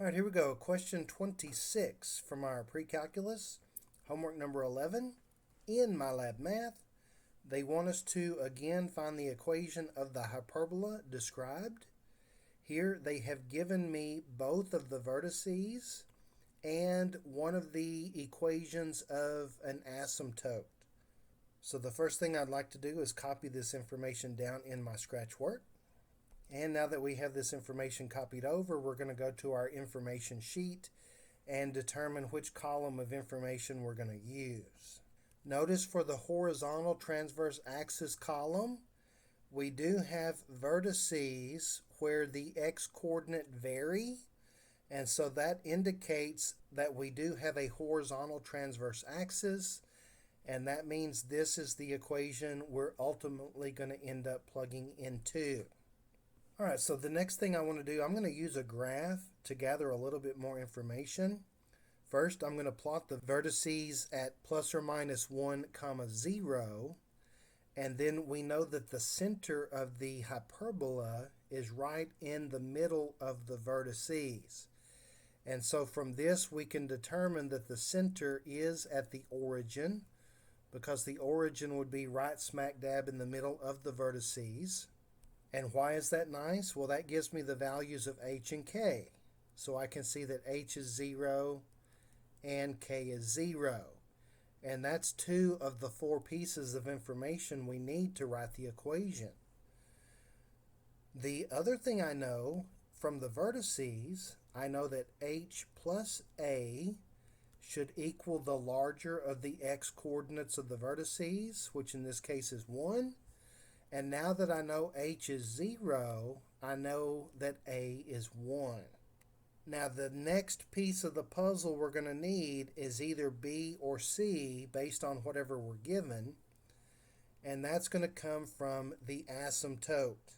All right, here we go. Question 26 from our Precalculus, homework number 11. In MyLab Math, they want us to again find the equation of the hyperbola described. Here they have given me both of the vertices and one of the equations of an asymptote. So the first thing I'd like to do is copy this information down in my scratch work. And now that we have this information copied over, we're going to go to our information sheet and determine which column of information we're going to use. Notice for the horizontal transverse axis column, we do have vertices where the x-coordinate vary, and so that indicates that we do have a horizontal transverse axis, and that means this is the equation we're ultimately going to end up plugging into. All right, so the next thing I want to do, I'm going to use a graph to gather a little bit more information. First, I'm going to plot the vertices at plus or minus 1, 0, and then we know that the center of the hyperbola is right in the middle of the vertices. And so from this, we can determine that the center is at the origin, because the origin would be right smack dab in the middle of the vertices. And why is that nice? Well, that gives me the values of h and k. So I can see that h is 0 and k is 0. And that's 2 of the 4 pieces of information we need to write the equation. The other thing I know from the vertices, I know that h plus a should equal the larger of the x-coordinates of the vertices, which in this case is 1. And now that I know h is 0, I know that a is 1. Now the next piece of the puzzle we're going to need is either b or c based on whatever we're given. And that's going to come from the asymptote.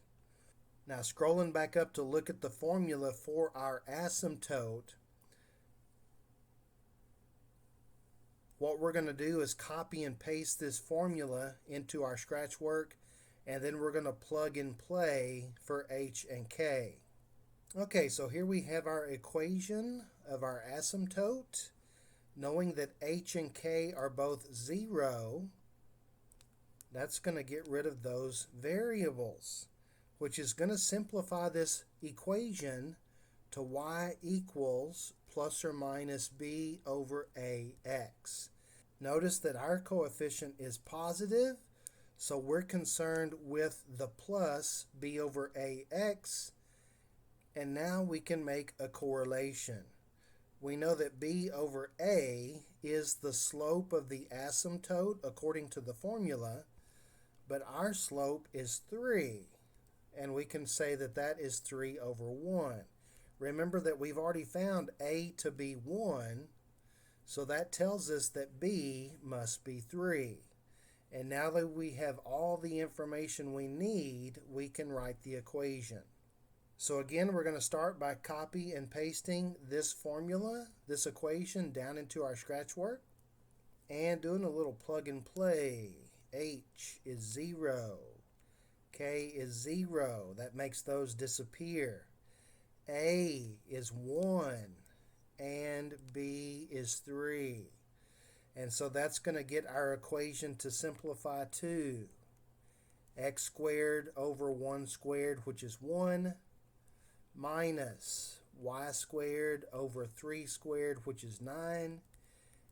Now scrolling back up to look at the formula for our asymptote, what we're going to do is copy and paste this formula into our scratch work, and then we're going to plug and play for h and k. Okay, so here we have our equation of our asymptote. Knowing that h and k are both 0, that's going to get rid of those variables, which is going to simplify this equation to y equals plus or minus b over ax. Notice that our coefficient is positive, so we're concerned with the plus b over ax, and now we can make a correlation. We know that b over a is the slope of the asymptote according to the formula, but our slope is 3, and we can say that that is 3 over 1. Remember that we've already found a to be 1, so that tells us that b must be 3. And now that we have all the information we need, we can write the equation. So again, we're going to start by copy and pasting this formula, this equation, down into our scratch work and doing a little plug and play. H is 0. K is 0. That makes those disappear. A is 1. And B is 3. And so that's going to get our equation to simplify to x squared over 1 squared, which is 1, minus y squared over 3 squared, which is 9,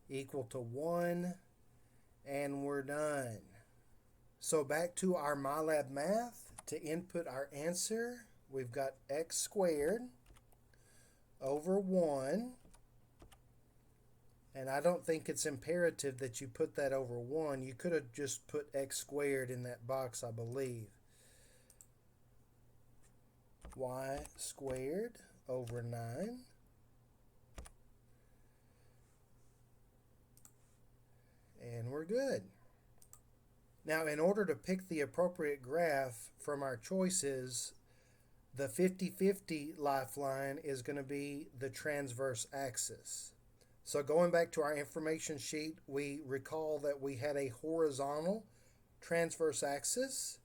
equal to 1, and we're done. So back to our MyLab math. To input our answer, we've got x squared over 1. And I don't think it's imperative that you put that over 1. You could have just put x squared in that box, I believe. Y squared over 9. And we're good. Now, in order to pick the appropriate graph from our choices, the 50-50 lifeline is going to be the transverse axis. So going back to our information sheet, we recall that we had a horizontal transverse axis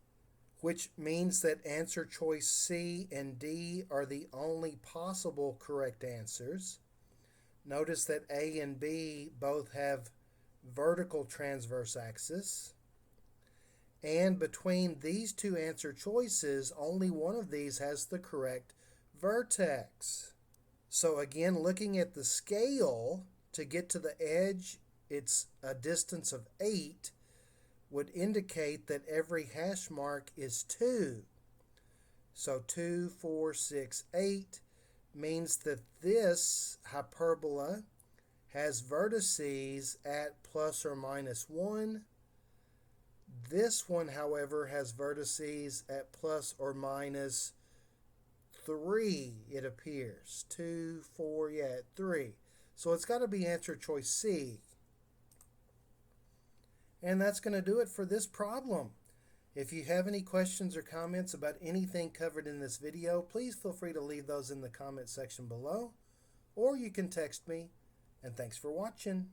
which means that answer choice C and D are the only possible correct answers. Notice that A and B both have vertical transverse axis. And between these two answer choices, only one of these has the correct vertex. So again, looking at the scale, to get to the edge, it's a distance of 8, would indicate that every hash mark is 2. So 2, 4, 6, 8 means that this hyperbola has vertices at plus or minus 1. This one, however, has vertices at plus or minus 3, it appears. 2, 4, 3. So it's got to be answer choice C. And that's going to do it for this problem. If you have any questions or comments about anything covered in this video, please feel free to leave those in the comment section below, or you can text me. And thanks for watching.